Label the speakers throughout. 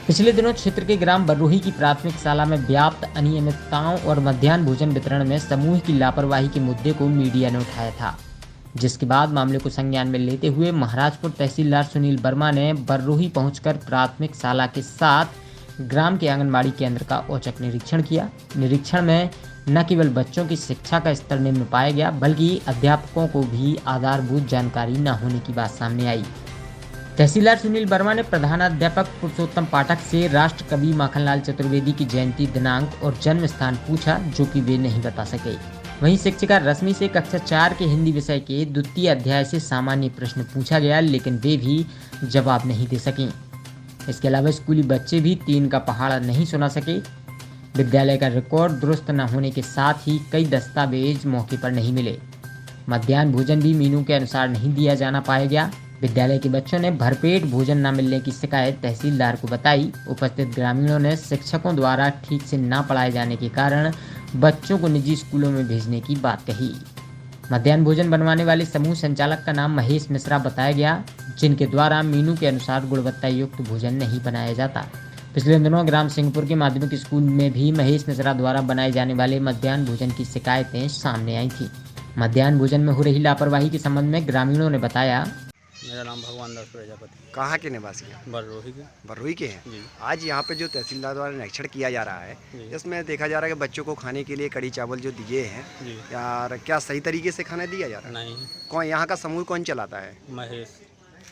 Speaker 1: पिछले दिनों क्षेत्र के ग्राम बर्रोही की प्राथमिक शाला में व्याप्त अनियमितताओं और मध्याह्न भोजन वितरण में समूह की लापरवाही के मुद्दे को मीडिया ने उठाया था, जिसके बाद मामले को संज्ञान में लेते हुए महाराजपुर तहसीलदार सुनील वर्मा ने बर्रोही पहुंचकर प्राथमिक शाला के साथ ग्राम के आंगनबाड़ी केंद्र का औचक निरीक्षण किया। निरीक्षण में न केवल बच्चों की शिक्षा का स्तर निम्न पाया गया, बल्कि अध्यापकों को भी आधारभूत जानकारी न होने की बात सामने आई। तहसीलदार सुनील वर्मा ने प्रधानाध्यापक पुरुषोत्तम पाठक से राष्ट्र कवि माखनलाल चतुर्वेदी की जयंती दिनांक और जन्म स्थान पूछा, जो कि वे नहीं बता सके। वहीं शिक्षिका रश्मि से कक्षा 4 के हिंदी विषय के द्वितीय अध्याय से सामान्य प्रश्न पूछा गया, लेकिन वे भी जवाब नहीं दे सकें। इसके अलावा स्कूली बच्चे भी 3 का पहाड़ा नहीं सुना सके। विद्यालय का रिकॉर्ड दुरुस्त न होने के साथ ही कई दस्तावेज मौके पर नहीं मिले। मध्याह्न भोजन भी मेनू के अनुसार नहीं दिया जाना पाया गया। विद्यालय के बच्चों ने भरपेट भोजन न मिलने की शिकायत तहसीलदार को बताई। उपस्थित ग्रामीणों ने शिक्षकों द्वारा ठीक से न पढ़ाए जाने के कारण बच्चों को निजी स्कूलों में भेजने की बात कही। मध्याह्न भोजन बनवाने वाले समूह संचालक का नाम महेश मिश्रा बताया गया, जिनके द्वारा मेनू के अनुसार गुणवत्ता युक्त भोजन नहीं बनाया जाता। पिछले दिनों ग्राम सिंहपुर के माध्यमिक स्कूल में भी महेश मिश्रा द्वारा बनाए जाने वाले मध्याह्न भोजन की शिकायतें सामने आई थी। मध्याह्न भोजन में हो रही लापरवाही के संबंध में ग्रामीणों ने बताया।
Speaker 2: मेरा नाम भगवान दास प्रजापति।
Speaker 3: कहाँ के निवासी हैं?
Speaker 2: बर्रोही के।
Speaker 3: बर्रोही के हैं।
Speaker 2: जी।
Speaker 3: आज यहाँ पे जो तहसीलदार द्वारा निरीक्षण किया जा रहा है, इसमें देखा जा रहा है कि बच्चों को खाने के लिए कड़ी चावल जो दिए हैं, यार क्या सही तरीके से खाना दिया जा रहा है?
Speaker 2: नहीं।
Speaker 3: कौन यहाँ का समूह कौन चलाता है?
Speaker 2: महेश।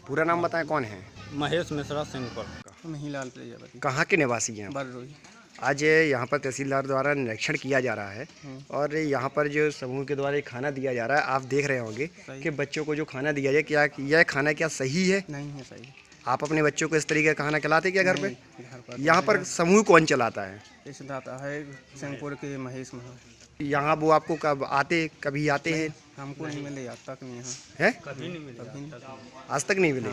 Speaker 3: पूरा नाम बताएं, कौन है?
Speaker 2: महेश मिश्रा सिंहपुर। महिलाल प्रजापति।
Speaker 3: कहाँ के निवासी हैं?
Speaker 2: बर्रोही।
Speaker 3: आज यहाँ पर तहसीलदार द्वारा निरीक्षण किया जा रहा है और यहाँ पर जो समूह के द्वारा खाना दिया जा रहा है, आप देख रहे होंगे कि बच्चों को जो खाना दिया जाए, क्या यह खाना क्या सही है?
Speaker 2: नहीं है सही।
Speaker 3: आप अपने बच्चों को इस तरीके का खाना खिलाते क्या घर पे? यहाँ पर समूह कौन चलाता है?
Speaker 2: है सिंहपुर के महेश महल।
Speaker 3: यहाँ वो आपको कभी आते हैं?
Speaker 2: हमको नहीं मिले आज तक। नहीं
Speaker 3: है?
Speaker 2: कभी नहीं मिले।
Speaker 3: आज तक नहीं मिले।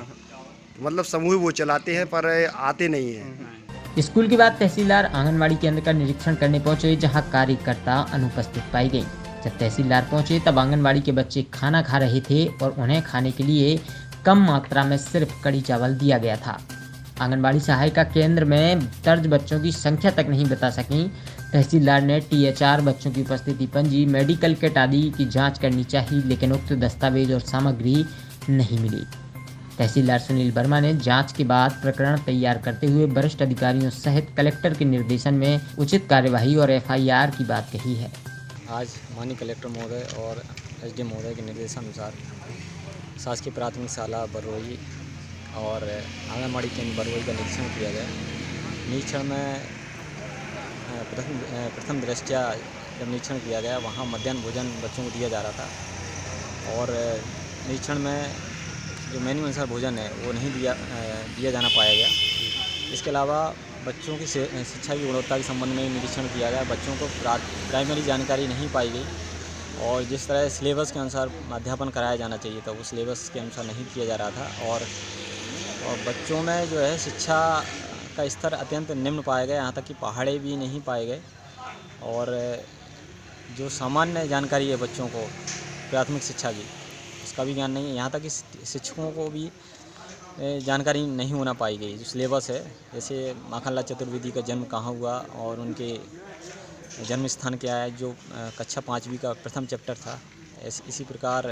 Speaker 3: मतलब समूह वो चलाते हैं पर आते नहीं हैं।
Speaker 1: स्कूल के बाद तहसीलदार आंगनबाड़ी केंद्र का निरीक्षण करने पहुंचे, जहां कार्यकर्ता अनुपस्थित पाई गई। जब तहसीलदार पहुंचे तब आंगनबाड़ी के बच्चे खाना खा रहे थे और उन्हें खाने के लिए कम मात्रा में सिर्फ कड़ी चावल दिया गया था। आंगनबाड़ी सहायिका केंद्र में दर्ज बच्चों की संख्या तक नहीं बता सकीं। तहसीलदार ने THR बच्चों की उपस्थिति पंजी, मेडिकल किट आदि की जाँच करनी चाहिए, लेकिन उक्त दस्तावेज और सामग्री नहीं मिली। तहसीलदार सुनील वर्मा ने जांच के बाद प्रकरण तैयार करते हुए वरिष्ठ अधिकारियों सहित कलेक्टर के निर्देशन में उचित कार्यवाही और FIR की बात कही है।
Speaker 4: आज माननीय कलेक्टर महोदय और SDM महोदय के निर्देशानुसार शासकीय प्राथमिक शाला बर्रोही और आंगनबाड़ी केंद्र बर्रोही का निरीक्षण किया गया। निरीक्षण में प्रथम दृष्टया जब निरीक्षण किया गया, वहाँ मध्याह्न भोजन बच्चों को दिया जा रहा था और निरीक्षण में जो मेन्यू अनुसार भोजन है वो नहीं दिया जाना पाया गया। इसके अलावा बच्चों की शिक्षा की गुणवत्ता के संबंध में निरीक्षण किया गया। बच्चों को प्राइमरी जानकारी नहीं पाई गई और जिस तरह सिलेबस के अनुसार अध्यापन कराया जाना चाहिए था, वो सिलेबस के अनुसार नहीं किया जा रहा था और बच्चों में जो है शिक्षा का स्तर अत्यंत निम्न पाया गया, यहाँ तक कि पहाड़े भी नहीं पाए गए और जो सामान्य जानकारी है बच्चों को प्राथमिक शिक्षा की, उसका भी ज्ञान नहीं है। यहाँ तक कि शिक्षकों को भी जानकारी नहीं होना पाई गई। जो सिलेबस है, जैसे माखनलाल चतुर्वेदी का जन्म कहाँ हुआ और उनके जन्म स्थान क्या है, जो कक्षा 5वीं का प्रथम चैप्टर था, इसी प्रकार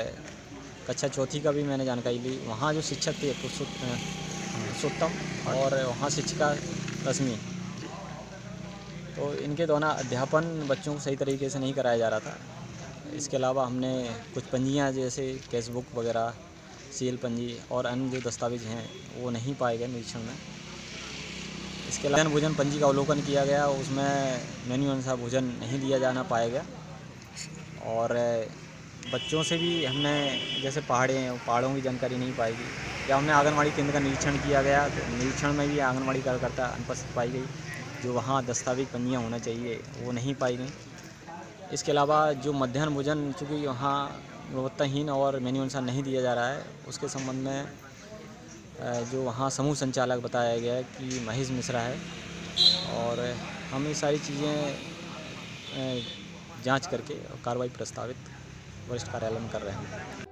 Speaker 4: कक्षा 4थी का भी मैंने जानकारी ली। वहाँ जो शिक्षक थे पुरुषोत्तम और वहाँ शिक्षिका रश्मि, तो इनके द्वारा अध्यापन बच्चों को सही तरीके से नहीं कराया जा रहा था। इसके अलावा हमने कुछ पंजियाँ जैसे केसबुक वगैरह, CL पंजी और अन्य जो दस्तावेज हैं वो नहीं पाए गए निरीक्षण में। इसके अलावा भोजन पंजी का अवलोकन किया गया, उसमें मेन्यू अनुसार भोजन नहीं दिया जाना पाया गया और बच्चों से भी हमने जैसे पहाड़ों की जानकारी नहीं पाई गई। या हमने आंगनबाड़ी केंद्र का निरीक्षण किया गया, तो निरीक्षण में भी आंगनबाड़ी कार्यकर्ता अनुपस्थित पाई गई। जो वहाँ दस्तावेज पंजियाँ होना चाहिए वो नहीं पाई गई। इसके अलावा जो मध्याह्न भोजन चूँकि वहाँ गुणवत्ताहीन और मेन्यू अनुसार नहीं दिया जा रहा है, उसके संबंध में जो वहाँ समूह संचालक बताया गया है कि महेश मिश्रा है और हम ये सारी चीज़ें जांच करके कार्रवाई प्रस्तावित वरिष्ठ कार्यालय में कर रहे हैं।